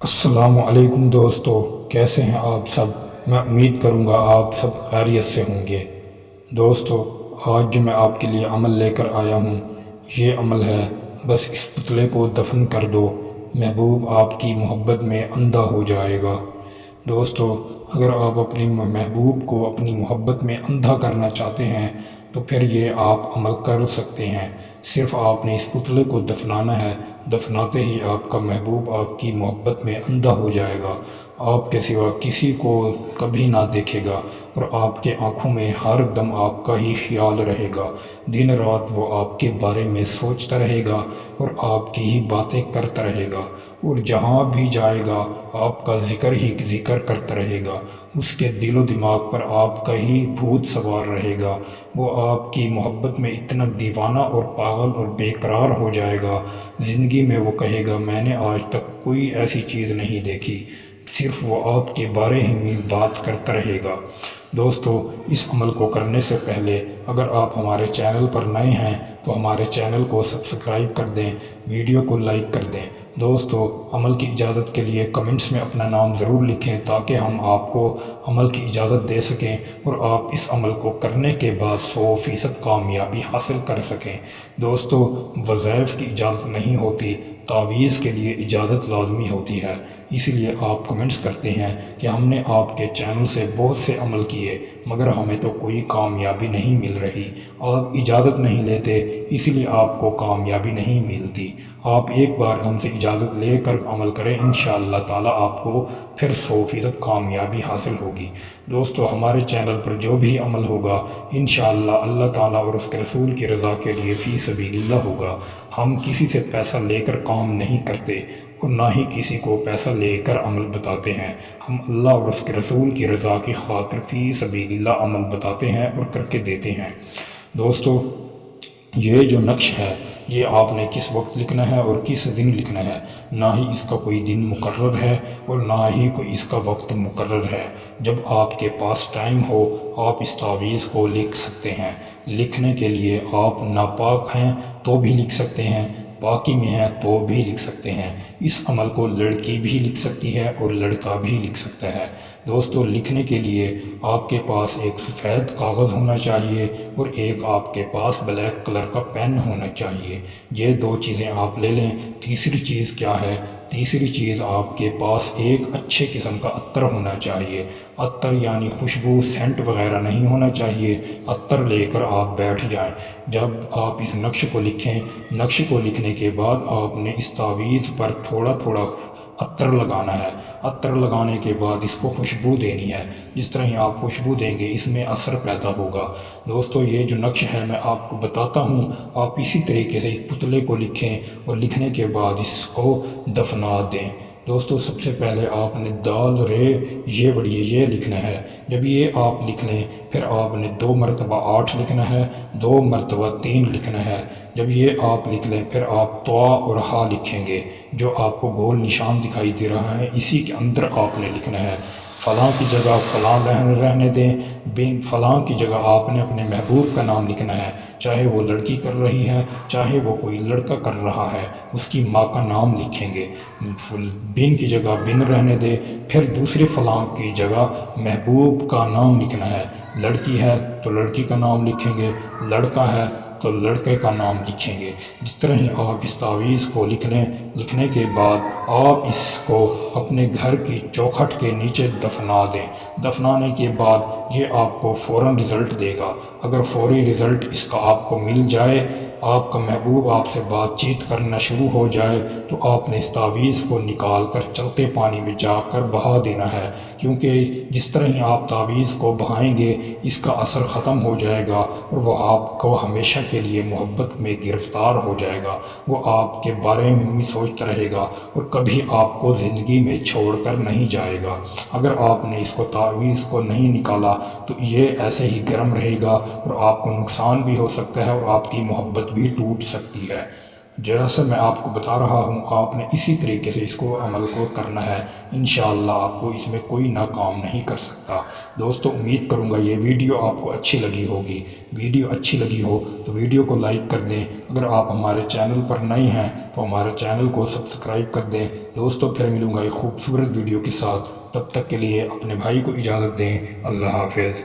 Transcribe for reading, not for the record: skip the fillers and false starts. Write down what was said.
السلام علیکم دوستو، کیسے ہیں آپ سب؟ میں امید کروں گا آپ سب خیریت سے ہوں گے۔ دوستو، آج جو میں آپ کے لیے عمل لے کر آیا ہوں، یہ عمل ہے بس اس پتلے کو دفن کر دو، محبوب آپ کی محبت میں اندھا ہو جائے گا۔ دوستو، اگر آپ اپنی محبوب کو اپنی محبت میں اندھا کرنا چاہتے ہیں تو پھر یہ آپ عمل کر سکتے ہیں۔ صرف آپ نے اس پتلے کو دفنانا ہے، دفناتے ہی آپ کا محبوب آپ کی محبت میں اندھا ہو جائے گا، آپ کے سوا کسی کو کبھی نہ دیکھے گا، اور آپ کے آنکھوں میں ہر دم آپ کا ہی خیال رہے گا۔ دن رات وہ آپ کے بارے میں سوچتا رہے گا اور آپ کی ہی باتیں کرتا رہے گا، اور جہاں بھی جائے گا آپ کا ذکر ہی ذکر کرتا رہے گا۔ اس کے دل و دماغ پر آپ کا ہی بھوت سوار رہے گا۔ وہ آپ کی محبت میں اتنا دیوانہ اور پاگل اور بے قرار ہو جائے گا، زندگی میں وہ کہے گا میں نے آج تک کوئی ایسی چیز نہیں دیکھی، صرف وہ آپ کے بارے میں بات کرتا رہے گا۔ دوستو، اس عمل کو کرنے سے پہلے اگر آپ ہمارے چینل پر نئے ہیں تو ہمارے چینل کو سبسکرائب کر دیں، ویڈیو کو لائک کر دیں۔ دوستو، عمل کی اجازت کے لیے کمنٹس میں اپنا نام ضرور لکھیں تاکہ ہم آپ کو عمل کی اجازت دے سکیں اور آپ اس عمل کو کرنے کے بعد 100% کامیابی حاصل کر سکیں۔ دوستو، وظائف کی اجازت نہیں ہوتی، تعویذ کے لیے اجازت لازمی ہوتی ہے۔ اس لیے آپ کمنٹس کرتے ہیں کہ ہم نے آپ کے چینل سے بہت سے عمل کیے مگر ہمیں تو کوئی کامیابی نہیں مل رہی۔ آپ اجازت نہیں لیتے، اس لیے آپ کو کامیابی نہیں ملتی۔ آپ ایک بار ہم سے اجازت لے کر عمل کریں، انشاءاللہ تعالی آپ کو پھر 100% کامیابی حاصل ہوگی۔ دوستو، ہمارے چینل پر جو بھی عمل ہوگا انشاءاللہ اللہ تعالیٰ اور اس کے رسول کی رضا کے لیے فی سبیل اللہ ہوگا۔ ہم کسی سے پیسہ لے کر کام نہیں کرتے اور نہ ہی کسی کو پیسہ لے کر عمل بتاتے ہیں۔ ہم اللہ اور اس کے رسول کی رضا کی خاطر فی سبیل اللہ عمل بتاتے ہیں اور کر کے دیتے ہیں۔ دوستو، یہ جو نقش ہے یہ آپ نے کس وقت لکھنا ہے اور کس دن لکھنا ہے، نہ ہی اس کا کوئی دن مقرر ہے اور نہ ہی کوئی اس کا وقت مقرر ہے۔ جب آپ کے پاس ٹائم ہو آپ اس تعویذ کو لکھ سکتے ہیں۔ لکھنے کے لیے آپ ناپاک ہیں تو بھی لکھ سکتے ہیں، پاکی میں ہیں تو بھی لکھ سکتے ہیں۔ اس عمل کو لڑکی بھی لکھ سکتی ہے اور لڑکا بھی لکھ سکتا ہے۔ دوستو، لکھنے کے لیے آپ کے پاس ایک سفید کاغذ ہونا چاہیے اور ایک آپ کے پاس بلیک کلر کا پین ہونا چاہیے۔ یہ دو چیزیں آپ لے لیں۔ تیسری چیز کیا ہے؟ تیسری چیز آپ کے پاس ایک اچھے قسم کا عطر ہونا چاہیے۔ عطر یعنی خوشبو، سینٹ وغیرہ نہیں ہونا چاہیے۔ عطر لے کر آپ بیٹھ جائیں۔ جب آپ اس نقش کو لکھیں، نقش کو لکھنے کے بعد آپ نے اس تعویذ پر تھوڑا تھوڑا عطر لگانا ہے۔ عطر لگانے کے بعد اس کو خوشبو دینی ہے۔ جس طرح ہی آپ خوشبو دیں گے اس میں اثر پیدا ہوگا۔ دوستو، یہ جو نقش ہے میں آپ کو بتاتا ہوں، آپ اسی طریقے سے اس پتلے کو لکھیں اور لکھنے کے بعد اس کو دفنا دیں۔ دوستو، سب سے پہلے آپ نے دال رے یہ بڑی یہ لکھنا ہے۔ جب یہ آپ لکھ لیں پھر آپ نے 2 مرتبہ 8 لکھنا ہے، 2 مرتبہ 3 لکھنا ہے۔ جب یہ آپ لکھ لیں پھر آپ طا اور ہا لکھیں گے، جو آپ کو گول نشان دکھائی دے رہا ہے اسی کے اندر آپ نے لکھنا ہے۔ فلاں کی جگہ فلاں رہنے دیں، بن فلاں کی جگہ آپ نے اپنے محبوب کا نام لکھنا ہے، چاہے وہ لڑکی کر رہی ہے چاہے وہ کوئی لڑکا کر رہا ہے، اس کی ماں کا نام لکھیں گے۔ بن کی جگہ بن رہنے دیں، پھر دوسری فلاں کی جگہ محبوب کا نام لکھنا ہے۔ لڑکی ہے تو لڑکی کا نام لکھیں گے، لڑکا ہے تو لڑکے کا نام لکھیں گے۔ جس طرح ہی آپ اس تعویذ کو لکھ لیں، لکھنے کے بعد آپ اس کو اپنے گھر کی چوکھٹ کے نیچے دفنا دیں۔ دفنانے کے بعد یہ آپ کو فوراً رزلٹ دے گا۔ اگر فوری رزلٹ اس کا آپ کو مل جائے، آپ کا محبوب آپ سے بات چیت کرنا شروع ہو جائے تو آپ نے اس تعویذ کو نکال کر چلتے پانی میں جا کر بہا دینا ہے، کیونکہ جس طرح ہی آپ تعویذ کو بہائیں گے اس کا اثر ختم ہو جائے گا اور وہ آپ کو ہمیشہ کے لیے محبت میں گرفتار ہو جائے گا۔ وہ آپ کے بارے میں بھی سوچتا رہے گا اور کبھی آپ کو زندگی میں چھوڑ کر نہیں جائے گا۔ اگر آپ نے اس کو تعویذ کو نہیں نکالا تو یہ ایسے ہی گرم رہے گا اور آپ کو نقصان بھی ہو سکتا ہے اور آپ کی محبت بھی ٹوٹ سکتی ہے۔ جیسا میں آپ کو بتا رہا ہوں آپ نے اسی طریقے سے اس کو عمل کو کرنا ہے، انشاءاللہ آپ کو اس میں کوئی ناکام نہیں کر سکتا۔ دوستو امید کروں گا یہ ویڈیو آپ کو اچھی لگی ہوگی۔ ویڈیو اچھی لگی ہو تو ویڈیو کو لائک کر دیں، اگر آپ ہمارے چینل پر نئے ہیں تو ہمارے چینل کو سبسکرائب کر دیں۔ دوستو پھر ملوں گا ایک خوبصورت ویڈیو کے ساتھ، تب تک کے لیے اپنے بھائی کو اجازت دیں۔ اللہ حافظ۔